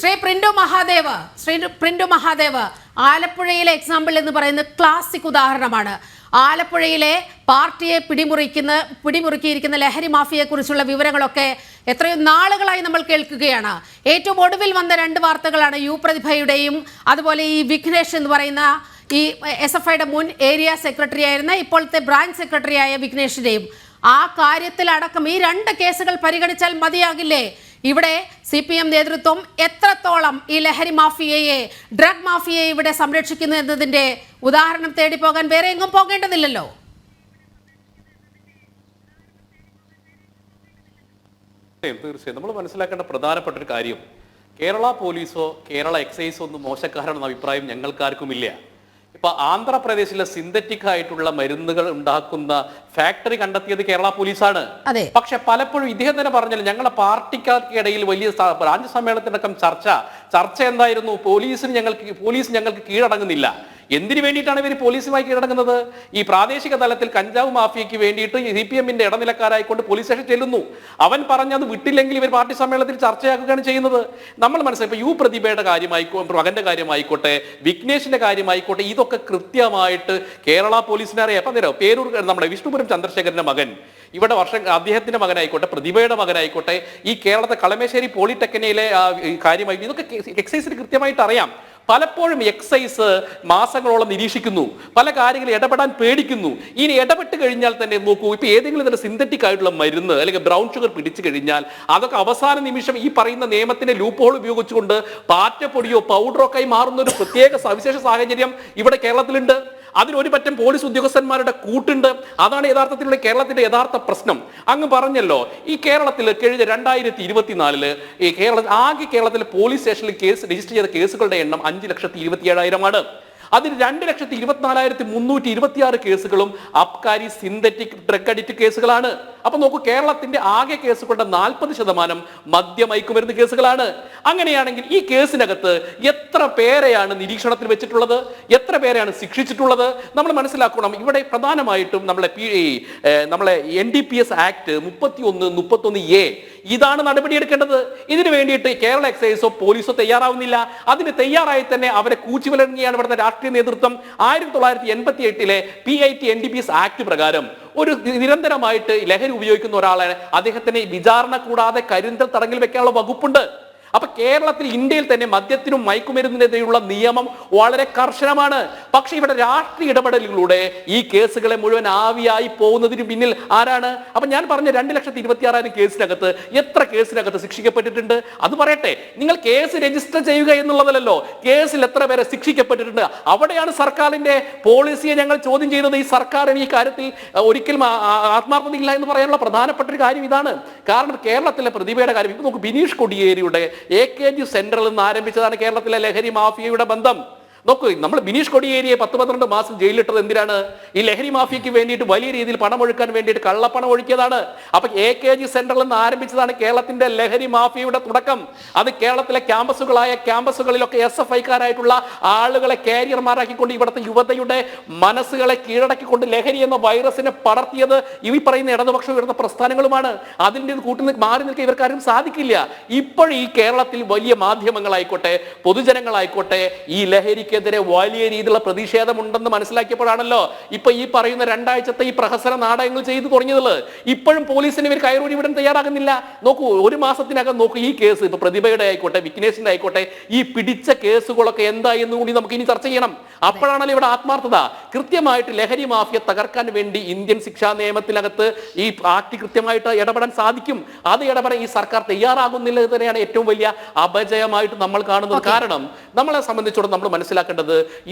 Shri print Mahadev ആലപ്പുഴയിലെ example എന്ന് പറയുന്നത് ക്ലാസിക് ഉദാഹരണമാണ്. ആലപ്പുഴയിലെ പാർട്ടിയെ പിടിമുറുക്കിയിരിക്കുന്ന ലഹരി മാഫിയയെക്കുറിച്ചുള്ള വിവരങ്ങളൊക്കെ എത്രയോ നാളുകളായി നമ്മൾ കേൾക്കുകയാണ്. ഏറ്റവും ഒടുവിൽ വന്ന രണ്ട് വാർത്തകളാണ് യു പ്രതിഭയുടെയും അതുപോലെ ഈ വിഘ്നേഷ് എന്ന് പറയുന്ന ഈ SFIയുടെ മുൻ ഏരിയ സെക്രട്ടറി ആയിരുന്ന ഇപ്പോഴത്തെ ബ്രാഞ്ച് സെക്രട്ടറി ആയ വിഘ്നേഷിന്റെയും. ആ കാര്യത്തിലടക്കം ഈ രണ്ട് കേസുകൾ പരിഗണിച്ചാൽ മതിയാകില്ലേ? ഇവിടെ CPM നേതൃത്വം എത്രത്തോളം ഈ ലഹരി മാഫിയയെ, ഡ്രഗ് മാഫിയയെ ഇവിടെ സംരക്ഷിക്കുന്നു എന്നതിന്റെ ഉദാഹരണം തേടി പോകാൻ വേറെ എങ്ങും പോകേണ്ടതില്ലല്ലോ. തീർച്ചയായും നമ്മൾ മനസ്സിലാക്കേണ്ട പ്രധാനപ്പെട്ട ഒരു കാര്യം, കേരള പോലീസോ കേരള എക്സൈസോ ഒന്നും മോശക്കാരാണെന്ന അഭിപ്രായം ഞങ്ങൾക്കാർക്കുമില്ല. ഇപ്പൊ ആന്ധ്രാപ്രദേശിലെ സിന്തറ്റിക് ആയിട്ടുള്ള മരുന്നുകൾ ഉണ്ടാക്കുന്ന ഫാക്ടറി കണ്ടെത്തിയത് കേരള പോലീസാണ്. പക്ഷെ പലപ്പോഴും ഇദ്ദേഹം തന്നെ പറഞ്ഞാൽ ഞങ്ങളുടെ പാർട്ടിക്കാർക്കിടയിൽ വലിയ ബ്രാഞ്ച് സമ്മേളനത്തിനടക്കം ചർച്ച എന്തായിരുന്നു? പോലീസ് ഞങ്ങൾക്ക് കീഴടങ്ങുന്നില്ല. എന്തിനു വേണ്ടിയിട്ടാണ് ഇവർ പോലീസുമായി കീഴടങ്ങുന്നത്? ഈ പ്രാദേശിക തലത്തിൽ കഞ്ചാവ് മാഫിയയ്ക്ക് വേണ്ടിയിട്ട് CPMന്റെ ഇടനിലക്കാരായിക്കൊണ്ട് പോലീസ് സ്റ്റേഷൻ ചെല്ലുന്നു. അവൻ പറഞ്ഞത് വിട്ടില്ലെങ്കിൽ ഇവർ പാർട്ടി സമ്മേളനത്തിൽ ചർച്ചയാക്കുകയാണ് ചെയ്യുന്നത്. നമ്മൾ മനസ്സിലായി. ഇപ്പൊ യു പ്രതിഭയുടെ കാര്യമായിക്കോട്ടെ, മകന്റെ കാര്യമായിക്കോട്ടെ, വിഘ്നേഷിന്റെ കാര്യമായിക്കോട്ടെ, ഇതൊക്കെ കൃത്യമായിട്ട് കേരള പോലീസിനെ അറിയാം. അപ്പൊ നേരം പേരൂർ നമ്മുടെ വിഷ്ണുപുരം ചന്ദ്രശേഖരന്റെ മകൻ, ഇവിടെ അദ്ദേഹത്തിന്റെ മകനായിക്കോട്ടെ, പ്രതിഭയുടെ മകനായിക്കോട്ടെ, ഈ കേരളത്തെ കളമശ്ശേരി പോളിടെക്നിക്കിലെ കാര്യമായി ഇതൊക്കെ എക്സൈസിന് കൃത്യമായിട്ട് അറിയാം. പലപ്പോഴും എക്സൈസ് മാസങ്ങളോളം നിരീക്ഷിക്കുന്നു, പല കാര്യങ്ങളും ഇടപെടാൻ പേടിക്കുന്നു. ഇനി ഇടപെട്ട് കഴിഞ്ഞാൽ തന്നെ നോക്കൂ, ഇപ്പൊ ഏതെങ്കിലും തന്നെ സിന്തറ്റിക് ആയിട്ടുള്ള മരുന്ന് അല്ലെങ്കിൽ ബ്രൗൺ ഷുഗർ പിടിച്ചു കഴിഞ്ഞാൽ അതൊക്കെ അവസാന നിമിഷം ഈ പറയുന്ന നിയമത്തിന്റെ ലൂപ്പ് ഹോൾ ഉപയോഗിച്ചുകൊണ്ട് പാറ്റപ്പൊടിയോ പൗഡറോ ഒക്കെ മാറുന്ന ഒരു പ്രത്യേക സവിശേഷ സാഹചര്യം ഇവിടെ കേരളത്തിലുണ്ട്. അതിനൊരു പറ്റം പോലീസ് ഉദ്യോഗസ്ഥന്മാരുടെ കൂട്ടുണ്ട്. അതാണ് യഥാർത്ഥത്തിലുള്ള കേരളത്തിന്റെ യഥാർത്ഥ പ്രശ്നം. അങ്ങ് പറഞ്ഞല്ലോ, ഈ കേരളത്തിൽ കഴിഞ്ഞ 2024 ഈ കേരളത്തിലെ പോലീസ് സ്റ്റേഷനിൽ കേസ് രജിസ്റ്റർ ചെയ്ത കേസുകളുടെ എണ്ണം 5,27,000 അതിൽ 2,24,326 കേസുകളും അബ്കാരി സിന്തറ്റിക് ഡ്രഗ് അഡിക്റ്റ് കേസുകളാണ്. അപ്പൊ നോക്കൂ, കേരളത്തിന്റെ ആകെ കേസുകളുടെ 40% മദ്യമയക്കുമരുന്ന് കേസുകളാണ്. അങ്ങനെയാണെങ്കിൽ ഈ കേസിനകത്ത് എത്ര പേരെയാണ് നിരീക്ഷണത്തിൽ വെച്ചിട്ടുള്ളത്, എത്ര പേരെയാണ് ശിക്ഷിച്ചിട്ടുള്ളത്? നമ്മൾ മനസ്സിലാക്കണം. ഇവിടെ പ്രധാനമായിട്ടും നമ്മളെ NDPS ആക്ട് 31A ഇതാണ് നടപടിയെടുക്കേണ്ടത്. ഇതിനു വേണ്ടിയിട്ട് കേരള എക്സൈസോ പോലീസോ തയ്യാറാവുന്നില്ല. അതിന് തയ്യാറായി തന്നെ അവരെ കൂച്ചുവിലങ്ങുകയാണ് ഇവിടുത്തെ രാഷ്ട്രീയ നേതൃത്വം. 1988 PIT NDPS ആക്ട് പ്രകാരം ഒരു നിരന്തരമായിട്ട് ലഹരി ഉപയോഗിക്കുന്ന ഒരാളെ അദ്ദേഹത്തിന് വിചാരണ കൂടാതെ കരിന്തൽ തടങ്കിൽ വെക്കാനുള്ള വകുപ്പുണ്ട്. അപ്പൊ കേരളത്തിൽ, ഇന്ത്യയിൽ തന്നെ മദ്യത്തിനും മയക്കുമരുന്നിനെതിരെയുള്ള നിയമം വളരെ കർശനമാണ്. പക്ഷെ ഇവിടെ രാഷ്ട്രീയ ഇടപെടലുകളിലൂടെ ഈ കേസുകളെ മുഴുവൻ ആവിയായി പോകുന്നതിന് പിന്നിൽ ആരാണ്? അപ്പൊ ഞാൻ പറഞ്ഞ 2,26,000 കേസിനകത്ത് എത്ര കേസിനകത്ത് ശിക്ഷിക്കപ്പെട്ടിട്ടുണ്ട്? അത് പറയട്ടെ. നിങ്ങൾ കേസ് രജിസ്റ്റർ ചെയ്യുക എന്നുള്ളതല്ലോ, കേസിൽ എത്ര പേരെ ശിക്ഷിക്കപ്പെട്ടിട്ടുണ്ട്? അവിടെയാണ് സർക്കാരിന്റെ പോളിസിയെ ഞങ്ങൾ ചോദ്യം ചെയ്യുന്നത്. ഈ സർക്കാരിന് ഈ കാര്യത്തിൽ ഒരിക്കലും ആത്മാർത്ഥതയില്ല എന്ന് പറയാനുള്ള പ്രധാനപ്പെട്ട ഒരു കാര്യം ഇതാണ്. കാരണം കേരളത്തിലെ പ്രതിഭയുടെ കാര്യം ഇപ്പൊ നോക്കൂ, ബിനീഷ് കൊടിയേരിയുടെ AKG സെന്ററിൽ നിന്ന് ആരംഭിച്ചതാണ് കേരളത്തിലെ ലഹരി മാഫിയയുടെ ബന്ധം. നോക്കൂ, നമ്മൾ ബിനീഷ് കൊടിയേരിയെ 10-12 മാസം ജയിലിലിട്ടത് എന്തിനാണ്? ഈ ലഹരി മാഫിയയ്ക്ക് വേണ്ടിയിട്ട് വലിയ രീതിയിൽ പണം ഒഴുക്കാൻ വേണ്ടിയിട്ട് കള്ളപ്പണം ഒഴുക്കിയതാണ്. അപ്പൊ AKG സെന്ററിൽ നിന്ന് ആരംഭിച്ചതാണ് കേരളത്തിന്റെ ലഹരി മാഫിയയുടെ തുടക്കം. അത് കേരളത്തിലെ ക്യാമ്പസുകളിലൊക്കെ SFIക്കാരായിട്ടുള്ള ആളുകളെ കാരിയർമാരാക്കിക്കൊണ്ട് ഇവിടുത്തെ യുവതയുടെ മനസ്സുകളെ കീഴടക്കിക്കൊണ്ട് ലഹരി എന്ന വൈറസിനെ പടർത്തിയത് ഈ പറയുന്ന ഇടതുപക്ഷം ഉയർന്ന പ്രസ്ഥാനങ്ങളുമാണ്. അതിൻ്റെ കൂട്ടിൽ മാറി നിൽക്കാൻ ഇവർക്കാരും സാധിക്കില്ല. ഇപ്പോൾ ഈ കേരളത്തിൽ വലിയ മാധ്യമങ്ങളായിക്കോട്ടെ, പൊതുജനങ്ങളായിക്കോട്ടെ, ഈ ലഹരിക്ക് െതിരെ വലിയ രീതിയിലുള്ള പ്രതിഷേധമുണ്ടെന്ന് മനസ്സിലാക്കിയപ്പോഴാണല്ലോ ഇപ്പൊ ഈ പറയുന്ന 2 ആഴ്ചത്തെ ഈ പ്രഹസന നാടകങ്ങൾ ചെയ്തു തുടങ്ങിയതുള്ളത്. ഇപ്പോഴും പോലീസിന് ഇവർ കയറൂരി വിടാൻ തയ്യാറാകുന്നില്ല. നോക്കൂ, ഒരു മാസത്തിനകം നോക്കൂ, ഈ കേസ് ഇപ്പൊ പ്രതിഭയുടെ ആയിക്കോട്ടെ, വിഘ്നേഷിന്റെ ആയിക്കോട്ടെ, ഈ പിടിച്ച കേസുകളൊക്കെ എന്തായി എന്ന് കൂടി നമുക്ക് ഇനി ചർച്ച ചെയ്യണം. അപ്പോഴാണല്ലോ ഇവിടെ ആത്മാർത്ഥത. കൃത്യമായിട്ട് ലഹരി മാഫിയ തകർക്കാൻ വേണ്ടി ഇന്ത്യൻ ശിക്ഷാ നിയമത്തിനകത്ത് ഈ ആക്ട് കൃത്യമായിട്ട് ഇടപെടാൻ സാധിക്കും. അത് ഇടപെടാൻ ഈ സർക്കാർ തയ്യാറാകുന്നില്ല തന്നെയാണ് ഏറ്റവും വലിയ അപജയമായിട്ട് നമ്മൾ കാണുന്നത്. കാരണം നമ്മളെ സംബന്ധിച്ചിടത്തോളം നമ്മൾ മനസ്സിലാക്കേണ്ടത്,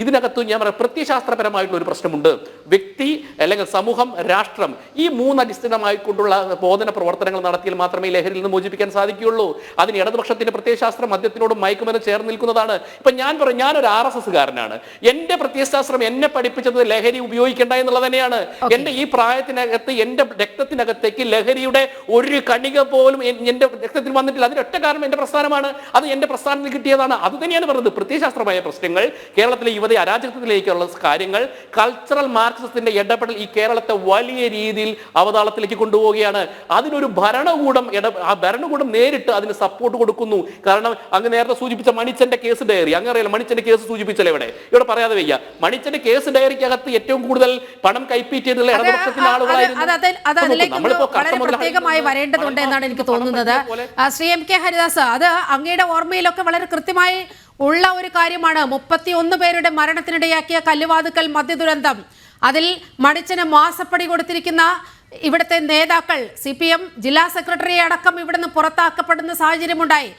ഇതിനകത്ത് ഞാൻ പറയാം, പ്രത്യയശാസ്ത്രപരമായിട്ടുള്ള ഒരു പ്രശ്നമുണ്ട്. വ്യക്തി അല്ലെങ്കിൽ സമൂഹം, രാഷ്ട്രം, ഈ 3 അടിസ്ഥാനമായിക്കൊണ്ടുള്ള ബോധന പ്രവർത്തനങ്ങൾ നടത്തിയാൽ മാത്രമേ ലഹരിയിൽ നിന്ന് മോചിപ്പിക്കാൻ സാധിക്കുകയുള്ളൂ. അതിന് ഇടതുപക്ഷത്തിന്റെ പ്രത്യയശാസ്ത്രം മദ്യത്തിനോടും മയക്കുമരുന്ന് ചേർന്ന് നിൽക്കുന്നതാണ്. ഇപ്പൊ ഞാൻ പറയും, ഞാനൊരു RSSകാരനാണ്. എന്റെ പ്രത്യയശാസ്ത്രം എന്നെ പഠിപ്പിച്ചത് ലഹരി ഉപയോഗിക്കേണ്ട എന്നുള്ളത് തന്നെയാണ്. എന്റെ ഈ പ്രായത്തിനകത്ത് എന്റെ രക്തത്തിനകത്തേക്ക് ലഹരിയുടെ ഒരു കണിക പോലും എന്റെ രക്തത്തിൽ വന്നിട്ടില്ല. അതിന് ഒറ്റ കാരണം എന്റെ പ്രസ്ഥാനമാണ്. അത് എന്റെ പ്രസ്ഥാനത്തിൽ കിട്ടിയതാണ്. അത് തന്നെയാണ് പറഞ്ഞത്. പ്രത്യയശാസ്ത്രമായ പ്രശ്നങ്ങൾ കേരളത്തിലെ യുവതി അരാജകത്വത്തിലേക്കുള്ള കാര്യങ്ങൾ കൾച്ചറൽ മാർക്സിസത്തിന്റെ ഇടപെടൽ ഈ കേരളത്തെ വലിയ രീതിയിൽ അവതാളത്തിലേക്ക് കൊണ്ടുപോവുകയാണ്. അതിനൊരു ഭരണകൂടം നേരിട്ട് അതിന് സപ്പോർട്ട് കൊടുക്കുന്നു. കാരണം അങ്ങ് നേരത്തെ സൂചിപ്പിച്ച മണിച്ചന്റെ കേസ് ഡയറി, അങ്ങനെയല്ല മണിച്ചന്റെ കേസ് സൂചിപ്പിച്ചല്ലേ ഇവിടെ പറയാതെ വയ്യ. മണിച്ചന്റെ കേസ് ഡയറിക്കകത്ത് ഏറ്റവും കൂടുതൽ പണം കൈപ്പറ്റിയതുള്ള ഇടതുപക്ഷത്തിന്റെ ആളുകളായിരുന്നു. പ്രത്യേകമായി വരേണ്ടതുണ്ട് എന്നാണ് എനിക്ക് തോന്നുന്നത്. ശ്രീ എം കെ ഹരിദാസ്, അത് അങ്ങയുടെ ഓർമ്മയിലൊക്കെ വളരെ കൃത്യമായി ഉള്ള ഒരു കാര്യമാണ്. 31 പേരുടെ മരണത്തിനിടയാക്കിയ കല്ലുവാതുക്കൽ മദ്യദുരന്തം. അതിൽ മണിച്ചന് മാസപ്പടി കൊടുത്തിരിക്കുന്ന ഇവിടുത്തെ നേതാക്കൾ, CPM ജില്ലാ സെക്രട്ടറി അടക്കം ഇവിടുന്ന് പുറത്താക്കപ്പെടുന്ന സാഹചര്യമുണ്ടായി.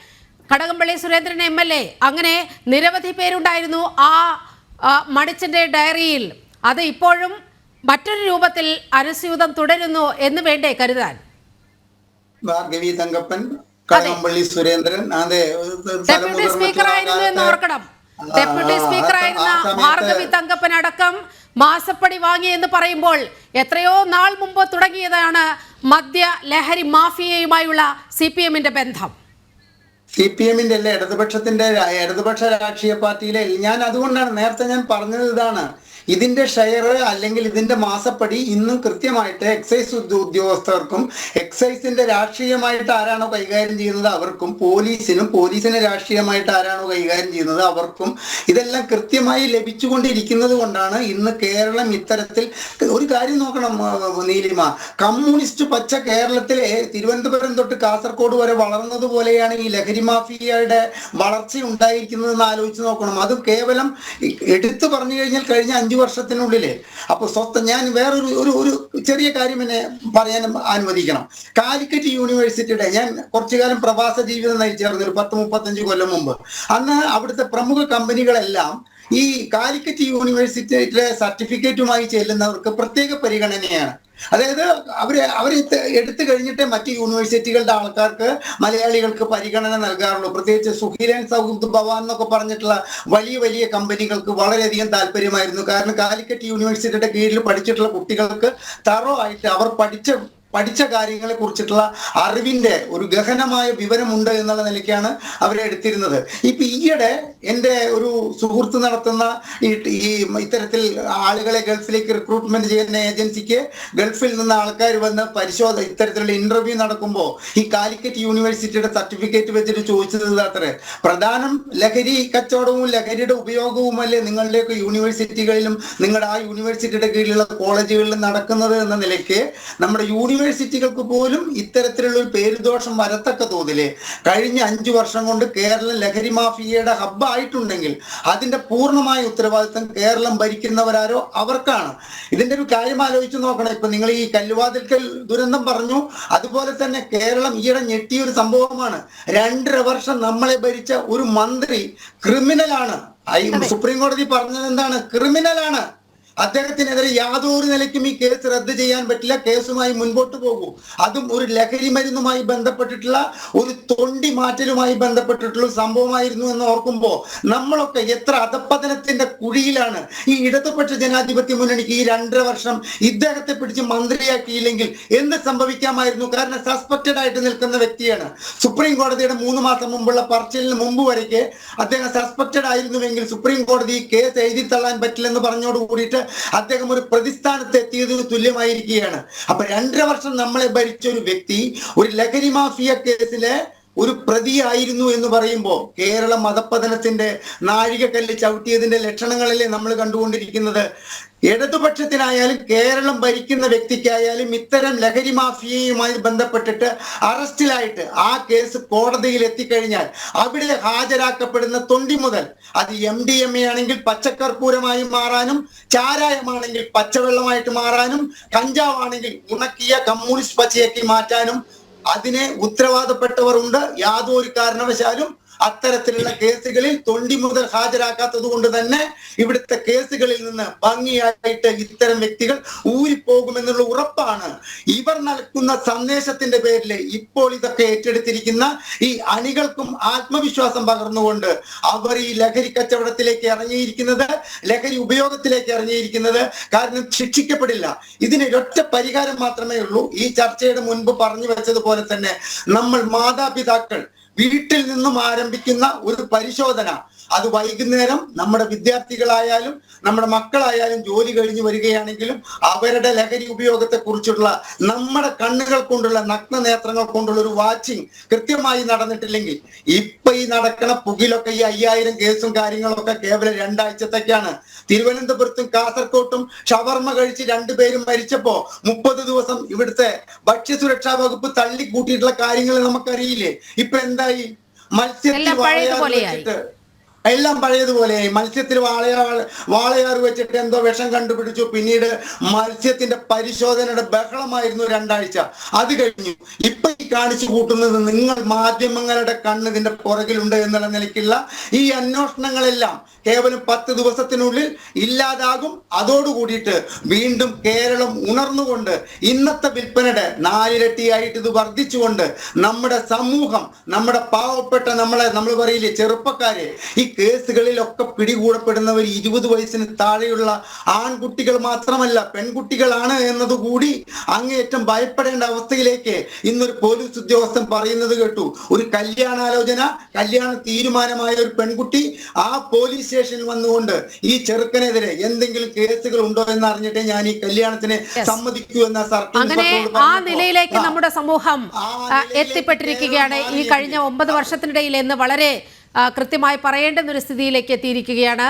കടകംപള്ളി സുരേന്ദ്രൻ MLA, അങ്ങനെ നിരവധി പേരുണ്ടായിരുന്നു ആ മണിച്ചന്റെ ഡയറിയിൽ. അത് ഇപ്പോഴും മറ്റൊരു രൂപത്തിൽ അനുസ്യൂതം തുടരുന്നു എന്ന് വേണ്ടേ കരുതാൻ? ഭാർഗവി തങ്കപ്പൻ, കടകംപള്ളി സുരേന്ദ്രൻ, അതെ, ഡെപ്യൂട്ടി സ്പീക്കർ ആയിരുന്നു എന്ന് ഓർക്കണം. ഡെപ്യൂട്ടി സ്പീക്കർ ആയിരുന്ന ഭാർഗവി തങ്കപ്പൻ അടക്കം മാസപ്പടി വാങ്ങി എന്ന് പറയുമ്പോൾ എത്രയോ നാൾ മുമ്പ് തുടങ്ങിയതാണ് മദ്യ ലഹരി മാഫിയയുമായുള്ള CPM-ന്റെ ബന്ധം. CPM-ന്റെ അല്ല, ഇടതുപക്ഷ രാഷ്ട്രീയ പാർട്ടിയിലെ. ഞാൻ അതുകൊണ്ടാണ് നേരത്തെ ഞാൻ പറഞ്ഞത് ഇതാണ്, ഇതിന്റെ ഷെയർ അല്ലെങ്കിൽ ഇതിന്റെ മാസപ്പടി ഇന്നും കൃത്യമായിട്ട് എക്സൈസ് ഉദ്യോഗസ്ഥർക്കും എക്സൈസിന്റെ രാഷ്ട്രീയമായിട്ട് ആരാണോ കൈകാര്യം ചെയ്യുന്നത് അവർക്കും, പോലീസിന് രാഷ്ട്രീയമായിട്ട് ആരാണോ കൈകാര്യം ചെയ്യുന്നത് അവർക്കും ഇതെല്ലാം കൃത്യമായി ലഭിച്ചുകൊണ്ടിരിക്കുന്നത് കൊണ്ടാണ് ഇന്ന് കേരളം ഇത്തരത്തിൽ ഒരു കാര്യം നോക്കണം നീലിമ. കമ്മ്യൂണിസ്റ്റ് പച്ച കേരളത്തിലെ തിരുവനന്തപുരം തൊട്ട് കാസർഗോഡ് വരെ വളർന്നതുപോലെയാണ് ഈ ലഹരി മാഫിയയുടെ വളർച്ച ഉണ്ടായിരിക്കുന്നതെന്ന് ആലോചിച്ച് നോക്കണം. അത് കേവലം എടുത്തു പറഞ്ഞു കഴിഞ്ഞാൽ കഴിഞ്ഞ 5 വർഷത്തിനുള്ളില്. അപ്പൊ ഞാൻ വേറൊരു ചെറിയ കാര്യം എന്നെ പറയാൻ അനുവദിക്കണം. കാലിക്കറ്റ് യൂണിവേഴ്സിറ്റിയുടെ, ഞാൻ കുറച്ചു കാലം പ്രവാസ ജീവിതം നയിച്ചായിരുന്നു ഒരു 10-35 കൊല്ലം മുമ്പ്. അന്ന് അവിടുത്തെ പ്രമുഖ കമ്പനികളെല്ലാം ഈ കാലിക്കറ്റ് യൂണിവേഴ്സിറ്റിയിലെ സർട്ടിഫിക്കറ്റുമായി ചെല്ലുന്നവർക്ക് പ്രത്യേക പരിഗണനയാണ്. അതായത് അവർ എടുത്തു കഴിഞ്ഞിട്ടേ മറ്റ് യൂണിവേഴ്സിറ്റികളുടെ ആൾക്കാർക്ക്, മലയാളികൾക്ക് പരിഗണന നൽകാറുള്ളൂ. പ്രത്യേകിച്ച് സുഹീലൻ സൗദ് ഭവാൻ എന്നൊക്കെ പറഞ്ഞിട്ടുള്ള വലിയ കമ്പനികൾക്ക് വളരെയധികം താല്പര്യമായിരുന്നു. കാരണം കാലിക്കറ്റ് യൂണിവേഴ്സിറ്റിയുടെ കീഴിൽ പഠിച്ചിട്ടുള്ള കുട്ടികൾക്ക് തറോ ആയിട്ട് അവർ പഠിച്ച കാര്യങ്ങളെ കുറിച്ചിട്ടുള്ള അറിവിന്റെ ഒരു ഗഹനമായ വിവരമുണ്ട് എന്നുള്ള നിലയ്ക്കാണ് അവരെ എടുത്തിരുന്നത്. ഇപ്പൊ ഈയിടെ എൻ്റെ ഒരു സുഹൃത്ത് നടത്തുന്ന ഈ ഇത്തരത്തിൽ ആളുകളെ ഗൾഫിലേക്ക് റിക്രൂട്ട്മെന്റ് ചെയ്യുന്ന ഏജൻസിക്ക് ഗൾഫിൽ നിന്ന് ആൾക്കാർ വന്ന് ഇത്തരത്തിലുള്ള ഇന്റർവ്യൂ നടക്കുമ്പോൾ ഈ കാലിക്കറ്റ് യൂണിവേഴ്സിറ്റിയുടെ സർട്ടിഫിക്കറ്റ് വെച്ചിട്ട് ചോദിച്ചത് അത്രേ, പ്രധാനം ലഹരി കച്ചവടവും ലഹരിയുടെ ഉപയോഗവുമല്ലേ നിങ്ങളുടെയൊക്കെ യൂണിവേഴ്സിറ്റികളിലും നിങ്ങളുടെ ആ യൂണിവേഴ്സിറ്റിയുടെ കീഴിലുള്ള കോളേജുകളിലും നടക്കുന്നത് എന്ന നിലയ്ക്ക് നമ്മുടെ യൂണിവേഴ്സിറ്റികൾക്ക് പോലും ഇത്തരത്തിലുള്ള ഒരു പേരുദോഷം വരത്തക്ക തോതില് കഴിഞ്ഞ 5 വർഷം കൊണ്ട് കേരളം ലഹരി മാഫിയയുടെ ഹബ്ബായിട്ടുണ്ടെങ്കിൽ അതിന്റെ പൂർണ്ണമായ ഉത്തരവാദിത്വം കേരളം ഭരിക്കുന്നവരാരോ അവർക്കാണ്. ഇതിന്റെ ഒരു കാര്യം ആലോചിച്ച് നോക്കണം. ഇപ്പൊ നിങ്ങൾ ഈ കല്ലുവാതിൽക്കൽ ദുരന്തം പറഞ്ഞു, അതുപോലെ തന്നെ കേരളം ഈയിടെ ഞെട്ടിയൊരു സംഭവമാണ്. 2.5 വർഷം നമ്മളെ ഭരിച്ച ഒരു മന്ത്രി ക്രിമിനലാണ്. സുപ്രീം കോടതി പറഞ്ഞത് എന്താണ്? ക്രിമിനലാണ്. അദ്ദേഹത്തിനെതിരെ യാതൊരു നിലയ്ക്കും ഈ കേസ് റദ്ദ് ചെയ്യാൻ പറ്റില്ല, കേസുമായി മുൻപോട്ട് പോകൂ. അതും ഒരു ലഹരി മരുന്നുമായി ബന്ധപ്പെട്ടിട്ടുള്ള ഒരു തൊണ്ടി മാറ്റലുമായി ബന്ധപ്പെട്ടിട്ടുള്ള സംഭവമായിരുന്നു എന്ന് ഓർക്കുമ്പോൾ നമ്മളൊക്കെ എത്ര അധപ്പതനത്തിന്റെ കുഴിയിലാണ്. ഈ ഇടതുപക്ഷ ജനാധിപത്യ മുന്നണിക്ക് ഈ 2.5 വർഷം ഇദ്ദേഹത്തെ പിടിച്ച് മന്ത്രിയാക്കിയില്ലെങ്കിൽ എന്ത് സംഭവിക്കാമായിരുന്നു? കാരണം സസ്പെക്റ്റഡ് ആയിട്ട് നിൽക്കുന്ന വ്യക്തിയാണ്. സുപ്രീം കോടതിയുടെ 3 മാസം മുമ്പുള്ള പറച്ചിലിന് മുമ്പ് വരയ്ക്ക് അദ്ദേഹം സസ്പെക്റ്റഡ് ആയിരുന്നുവെങ്കിൽ സുപ്രീം കോടതി കേസ് എഴുതി തള്ളാൻ പറ്റില്ലെന്ന് പറഞ്ഞോട് കൂടിയിട്ട് അദ്ദേഹം ഒരു പ്രതിസ്ഥാനത്ത് എത്തിയതിന് തുല്യമായിരിക്കുകയാണ്. അപ്പൊ 2.5 വർഷം നമ്മളെ ഭരിച്ച ഒരു വ്യക്തി ഒരു ലഹരി മാഫിയ കേസിലെ ഒരു പ്രതിയായിരുന്നു എന്ന് പറയുമ്പോൾ കേരള മതപതനത്തിന്റെ നാഴികക്കല്ല് ചവിട്ടിയതിന്റെ ലക്ഷണങ്ങളല്ലേ നമ്മൾ കണ്ടുകൊണ്ടിരിക്കുന്നത്. ഇടതുപക്ഷത്തിനായാലും കേരളം ഭരിക്കുന്ന വ്യക്തിക്കായാലും ഇത്തരം ലഹരി മാഫിയയുമായി ബന്ധപ്പെട്ടിട്ട് അറസ്റ്റിലായിട്ട് ആ കേസ് കോടതിയിൽ എത്തിക്കഴിഞ്ഞാൽ അവിടെ ഹാജരാക്കപ്പെടുന്ന തൊണ്ടി മുതൽ അത് MDMA ആണെങ്കിൽ പച്ചക്കർപ്പൂരമായി മാറാനും, ചാരായമാണെങ്കിൽ പച്ചവെള്ളമായിട്ട് മാറാനും, കഞ്ചാവാണെങ്കിൽ ഉണക്കിയ കമ്മ്യൂണിസ്റ്റ് പച്ചയാക്കി മാറ്റാനും അതിനെ ഉത്തരവാദപ്പെട്ടവർ ഉണ്ട്. യാതൊരു കാരണവശാലും അത്തരത്തിലുള്ള കേസുകളിൽ തൊണ്ടി മുതൽ ഹാജരാക്കാത്തത് കൊണ്ട് തന്നെ ഇവിടുത്തെ കേസുകളിൽ നിന്ന് ഭംഗിയായിട്ട് ഇത്തരം വ്യക്തികൾ ഊരിപ്പോകുമെന്നുള്ള ഉറപ്പാണ്. ഇവർ നൽകുന്ന സന്ദേശത്തിന്റെ പേരിൽ ഇപ്പോൾ ഇതൊക്കെ ഏറ്റെടുത്തിരിക്കുന്ന ഈ അണികൾക്കും ആത്മവിശ്വാസം പകർന്നുകൊണ്ട് അവർ ഈ ലഹരി കച്ചവടത്തിലേക്ക് ഇറങ്ങിയിരിക്കുന്നത്, ലഹരി ഉപയോഗത്തിലേക്ക് ഇറങ്ങിയിരിക്കുന്നത്. കാരണം ശിക്ഷിക്കപ്പെടില്ല. ഇതിനൊരൊറ്റ പരിഹാരം മാത്രമേ ഉള്ളൂ. ഈ ചർച്ചയുടെ മുൻപ് പറഞ്ഞു വെച്ചതുപോലെ തന്നെ നമ്മൾ മാതാപിതാക്കൾ വീട്ടിൽ നിന്നും ആരംഭിക്കുന്ന ഒരു പരിശോധന, അത് വൈകുന്നേരം നമ്മുടെ വിദ്യാർത്ഥികളായാലും നമ്മുടെ മക്കളായാലും ജോലി കഴിഞ്ഞ് വരികയാണെങ്കിലും അവരുടെ ലഹരി ഉപയോഗത്തെ കുറിച്ചുള്ള നമ്മുടെ കണ്ണുകൾ കൊണ്ടുള്ള നഗ്ന നേത്രങ്ങൾ കൊണ്ടുള്ള ഒരു വാച്ചിങ് കൃത്യമായി നടന്നിട്ടില്ലെങ്കിൽ ഇപ്പൊ ഈ നടക്കണ പുകിലൊക്കെ ഈ 5000 കേസും കാര്യങ്ങളൊക്കെ കേവലം 2 ആഴ്ചത്തേക്കാണ്. തിരുവനന്തപുരത്തും കാസർകോട്ടും ഷവർമ കഴിച്ച് 2 പേരും മരിച്ചപ്പോ 30 ദിവസം ഇവിടുത്തെ ഭക്ഷ്യസുരക്ഷാ വകുപ്പ് തള്ളിക്കൂട്ടിയിട്ടുള്ള കാര്യങ്ങൾ നമുക്കറിയില്ലേ? ഇപ്പൊ എന്തായി? മത്സ്യത്തിൽ വെച്ചിട്ട് എല്ലാം പഴയതുപോലെയായി. മത്സ്യത്തിൽ വാളയാറ് വെച്ചിട്ട് എന്തോ വിഷം കണ്ടുപിടിച്ചു. പിന്നീട് മത്സ്യത്തിന്റെ പരിശോധനയുടെ ബഹളമായിരുന്നു 2 ആഴ്ച. അത് കഴിഞ്ഞു. ഇപ്പൊ ഈ കാണിച്ചു കൂട്ടുന്നത് നിങ്ങൾ മാധ്യമങ്ങളുടെ കണ്ണ് ഇതിന്റെ പുറകിലുണ്ട് എന്നുള്ള നിലയ്ക്കുള്ള ഈ അന്വേഷണങ്ങളെല്ലാം കേവലം 10 ദിവസത്തിനുള്ളിൽ ഇല്ലാതാകും. അതോടുകൂടിയിട്ട് വീണ്ടും കേരളം ഉണർന്നുകൊണ്ട് ഇന്നത്തെ വിൽപ്പനയുടെ 4 ഇരട്ടിയായിട്ട് ഇത് വർദ്ധിച്ചുകൊണ്ട് നമ്മുടെ സമൂഹം, നമ്മുടെ പാവപ്പെട്ട നമ്മൾ പറയില്ലേ ചെറുപ്പക്കാരെ, ഈ കേസുകളിലൊക്കെ പിടികൂടപ്പെടുന്നവർ 20 വയസ്സിന് താഴെയുള്ള ആൺകുട്ടികൾ മാത്രമല്ല പെൺകുട്ടികളാണ് എന്നതുകൂടി അങ്ങേയറ്റം ഭയപ്പെടേണ്ട അവസ്ഥയിലേക്ക് ഇന്നൊരു പോലീസ് ഉദ്യോഗസ്ഥൻ പറയുന്നത് കേട്ടു. ഒരു കല്യാണ തീരുമാനമായ ഒരു പെൺകുട്ടി ആ പോലീസ് സ്റ്റേഷനിൽ വന്നുകൊണ്ട് ഈ ചെറുക്കനെതിരെ എന്തെങ്കിലും കേസുകൾ ഉണ്ടോ എന്ന് അറിഞ്ഞിട്ടേ ഞാൻ ഈ കല്യാണത്തിന് സമ്മതിക്കൂ എന്ന അങ്ങനെ ആ നിലയിലേക്ക് നമ്മുടെ സമൂഹം എത്തിപ്പെട്ടിരിക്കുകയാണ്. ഈ കഴിഞ്ഞ 9 വർഷത്തിനിടയിൽ എന്ന് വളരെ കൃത്യമായി പറയേണ്ടുന്ന ഒരു സ്ഥിതിയിലേക്ക് എത്തിയിരിക്കുകയാണ്.